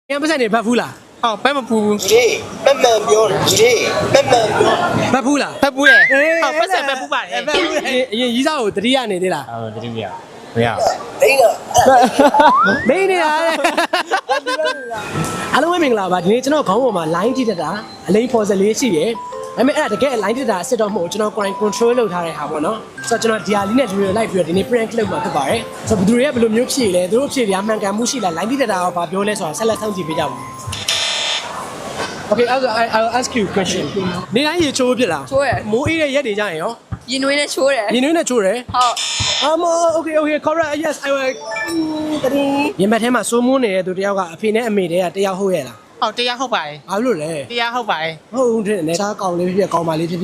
em bớt này bắp phula bé mà phu gì bé mềm vô gì bé mềm vô bắp phula bé phu này bé sẽ bé phu bạn ý sao từ đi này đi là từ đi à đấy là đấy này à alo mình là bà đi cho nó có mà lái đi đã lấy phô sẽ lấy gì vậy em ấy là cái lái đi đã sẽ đo một cho nó control được thay hả bọn nó sao cho nó dial này rồi lại vừa đi này prank lúc mà các bạn ấy sao bây giờ bây giờ nhiều chuyện này rồi chuyện gì mà cái mua gì là lái đi đã và biểu lên sao sẽ là thằng gì bây giờ Okay, I'll ask you a question. 你哪里做不啦？做的冇一个嘢嚟啫哟。因為咧錯嘅。你女呢做嘅？好。Okay, correct. Yes, I will. 你咪聽嘛，蘇門嚟到တရားကအဖေနဲ့အမေတွေကတရားဟုတ်ရဲ့လား？တရားဟုတ်ပါတယ်။ဘာလို့လဲ။ တရားဟုတ်ပါတယ်။ဟုတ်တယ်နဲ့သားကောင်လေးဖြစ်ကောင်းပါလေးဖြ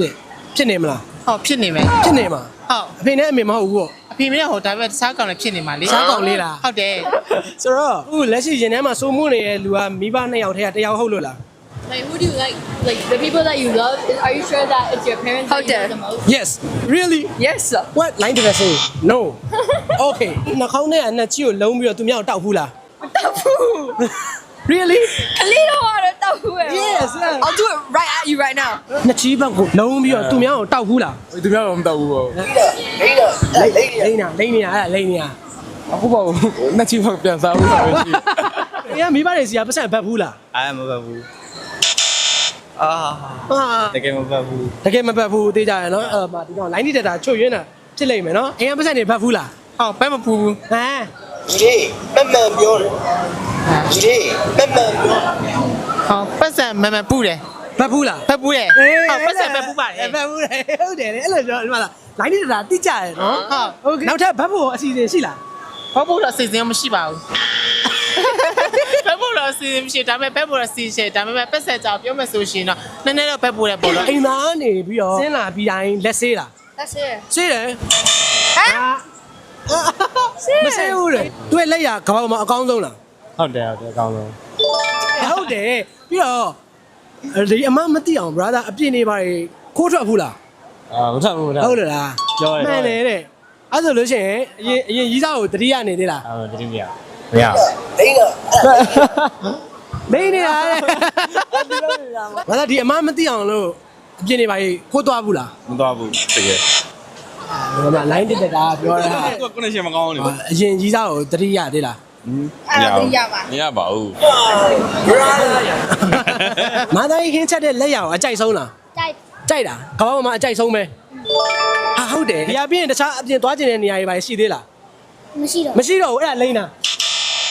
စ်နေမလား ဖြစ်နေမယ် ။ဖြစ်နေမှာ ဟုတ် ။အဖေနဲ့အမေမဟုတ်ဘူးပေါ့ အဖေမင်းဟိုဒါပဲတခြားကောင်လည်းဖြစ်နေမှာလေ ။စားကောင်လေးလား ဟုတ်တယ် ။ဆိုတော့အခုလက်ရှိရင်ထဲမှာစိုးမွန်းနေတဲ့လူကမိဘနှစ်ယောက်ထဲကတရားဟုတ်လို့လား Like, who do you like? Like, the people that you love, are you sure that it's your parents that you love the most? Yes, really? Yes. What line did I say? No. Okay. နှာခေါင်းနဲ့အနက်ကြီးကိုလုံးပြီးတော့သူများကိုတောက်ဘူးလား တောက်ဘူး Really? ကလေးတော့ကတော့တောက်ဘူးရဲ့ Yes. I'll do it right at you right now. နှစ်ချီးဘက်ကိုလုံးပြီးတော့သူများကိုတောက်ဘူးလား သူများတော့မတော့ဘူးပေါ့ đấy là đấy là လိမ့်နေတာအဲ့ဒါလိမ့်နေတာ အခုပေါ့နှစ်ချီပေါ့ပြန်စားဘူးပါပဲရှိ အေးမိဘတွေစီကပတ်စံဘတ်ဘူးလား အဲမပတ်ဘူးအာ ဟာ တကယ်မပတ်ဘူး တကယ်မဘတ်ဘူးသိကြရနော်အဲ့မှာဒီကောင် line တက်တာချွတ်ရင်းတာဖြစ်လိမ့်မယ်နော်အေးပတ်စံတွေဘတ်ဘူးလား bé mà phu ဟမ် gì bé mềm vô gì bé mềm vô bé sẽ mềm phu này ဘတ်ဘူးလား bé phu này bé sẽ bé phu bạn ဘတ်ဘူးလေဟုတ်တယ်လေအဲ့လိုပြောဒီမှာလား line တက်တာတိကျရနော် ဟုတ် Okay နောက်ထပ်ဘတ်ဖို့အစီအစဉ်ရှိလား ဘာဖို့တော့အစီအစဉ်မရှိပါဘူးဘယ်ဖို့တော့အစီအစဉ်မရှိဒါပေမဲ့ဘယ်ဖို့တော့အစီအစဉ်ဒါပေမဲ့ပတ်ဆက်ကြောင်ပြောမယ်ဆိုရှင်တော့နည်းနည်းတော့ဘက်ဖို့လည်းပေါ့လို့ အိမ်သားနေပြီးတော့ဆင်းလာပြီးတိုင်းလက်ဆေးလား That's it. ဆေးတယ်မဆေးဘူးလေသူ့လက်ရကဘာမှအကောင်းဆုံးလား ဟုတ်တယ်အကောင်းဆုံး ဟုတ်တယ်ပြီးတော့ဒီအမမသိအောင် brother အပြင်းနေပါလေခိုးထွက်ဘူးလား အာမထဘူးမထ ဟုတ်တယ်လား ပြောတယ် မှန်တယ်တဲ့အဲ့ဆိုလို့ရှိရင်အရင်ကြီးစားကိုတတိယနေသေးလား အာတတိမရ đấy là နေနေတာတဲ့ဘာသာဒီအမမသိအောင်လို့အပြင်းနေပါလေခိုးသွားဘူးလား မသွားဘူးတကယ် ဟိုမှာ line တက်တာပြောတာ ကိုနေရှင်မကောင်းဘူးလေ အရင်ကြီးစားကိုတတိယသေးလား မရပါဘူး မသားကြီးခင်းချက်တဲ့လက်ရအောင်အကြိုက်ဆုံးလား Dad, ကြိုက်တာကဘာမှမအကြိုက်ဆုံးပဲဟာဟုတ်တယ်ဒီအပြင်တခြားအပြင်သွားကျင်တဲ့နေရာတွေပါရှိသေးလား Machida. မရှိတော့ဘူးအဲ့ဒါလိမ့်တာ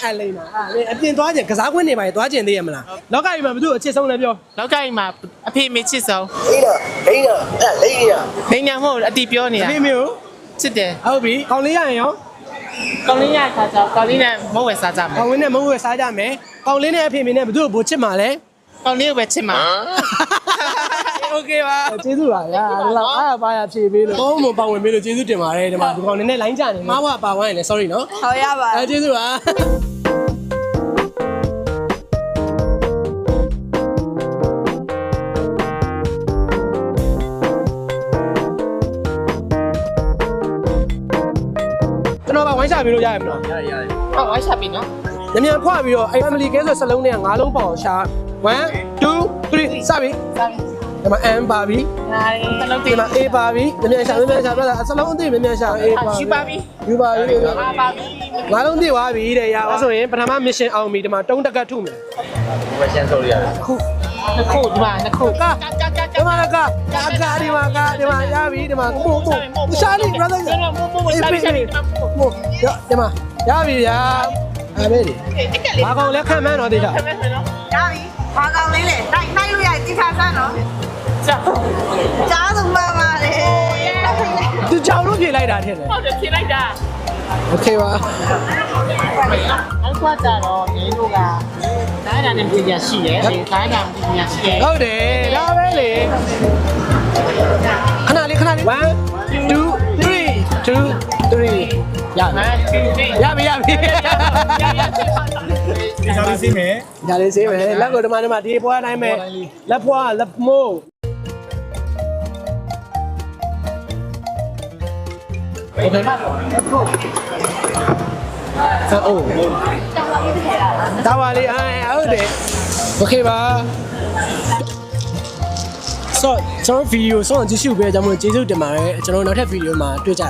အဲ့လိမ့်တာအဲ့အပြင်သွားကျင်ကစားကွင်းနေပါလေသွားကျင်သေးရမလားလောကကြီးမှာဘယ်သူအချစ်ဆုံးလဲပြော လောက်ကကြီးမှာအဖေမေချစ်ဆုံး đấy là đấy là နေညာမဟုတ်အတီပြောနေ အ တာ ဖေမျိုး ချစ်တယ် ဟုတ်ပြီကောင်းလေးရရင်ရော ကောင်းလေးရခါကြောင်ကောင်းလေးနဲ့မဟုတ်ဝယ်စားကြမယ် ကောင်းဝင်းနဲ့မဟုတ်ဝယ်စားကြမယ်ကောင်းလေးနဲ့အဖေမင်းနဲ့ဘယ်သူ့ကိုပိုချစ်မှာလဲ ကောင်းလေးကိုပဲချစ်မှာ โอเคပါကျေးဇူးပါဗျာဒီလောက်အားပါရဖြေပေးလို့ဘုံမပါဝင်ပေးလို့ကျေးဇူးတင်ပါတယ်ဒီမှာဒီကောင်နည်းနည်း line ကြနေမှားဝပါဝိုင်းလေ sorry နော် 好呀吧。ကျေးဇူးပါကျွန်တော်ကဝိုင်းချပေးလို့ရရမလား ဟုတ်ဝိုင်းချပြီနော် ညမြန်ဖွာပြီးတော့အဲ့ family ကဲဆိုစလုံးနဲ့၅လုံးပေါအောင်ရှာ1 2 3စပြီ စားပြီ ဒီမှာ M ပါပြီ ဟာတလုံး ဒီ တင် မှာ A ပါပြီညမြန်ရှာတော့စလုံးအသိညမြန်ရှာ A ပါ ယူပါပြီ ယူပါပြီ ဟာပါပြီ ငါလုံးသိသွားပြီတဲ့ရပါဆိုရင်ပထမ mission အောင်ပြီဒီမှာတုံးတက်ကတ်ထုမယ် ဘယ်ရှင်းထုတ်ရလဲ ခု နှစ်ခုဒီမှာနှစ်ခု ကဒီမှာကဒီမှာရပြီဒီမှာပို့ရှာလိ brother မို့စားပြီစားပြီ ပို့ဒီမှာရပြီဗျာအဲ့ပဲဒီဘာကောင်လက်ခံမှန်းတော့တေချာ ရပြီ။ဘာကောင်လေးလဲ။တိုက်လို့ရတိထားစမ်းနော် ကြောက် ။ကြားသူမှန်ပါလေ သူကြောင်လို့ပြေးလိုက်တာထင်တယ် ဟုတ်တယ်ဖြေလိုက်တာ โอเคပါ အဲ့ကွာကြတော့နင်းတို့ကတိုင်းတာနဲ့ပညာရှိတယ်ဒီတိုင်းတာပညာရှိတယ် ဟုတ်တယ်ဒါပဲလေခဏလေး1 2 3 2 3ရပြီရပြီ ဒီစားလေးစီးမယ် ညာလေးစေးမယ်လက်ကိုဒီမှာဒီဖွားတိုင်းမယ်လက်ဖွားလက်မိုးโอเค အိုးတာဝါလေးဟုတ်တယ်โอเคပါဆိုကျွန်တော်ဗီဒီယိုဆုံးအောင်ကြည့်ရှုပေးကြမို့ကျေးဇူးတင်ပါတယ်ကျွန်တော်နောက်ထပ်ဗီဒီယိုမှာတွေ့ကြတာ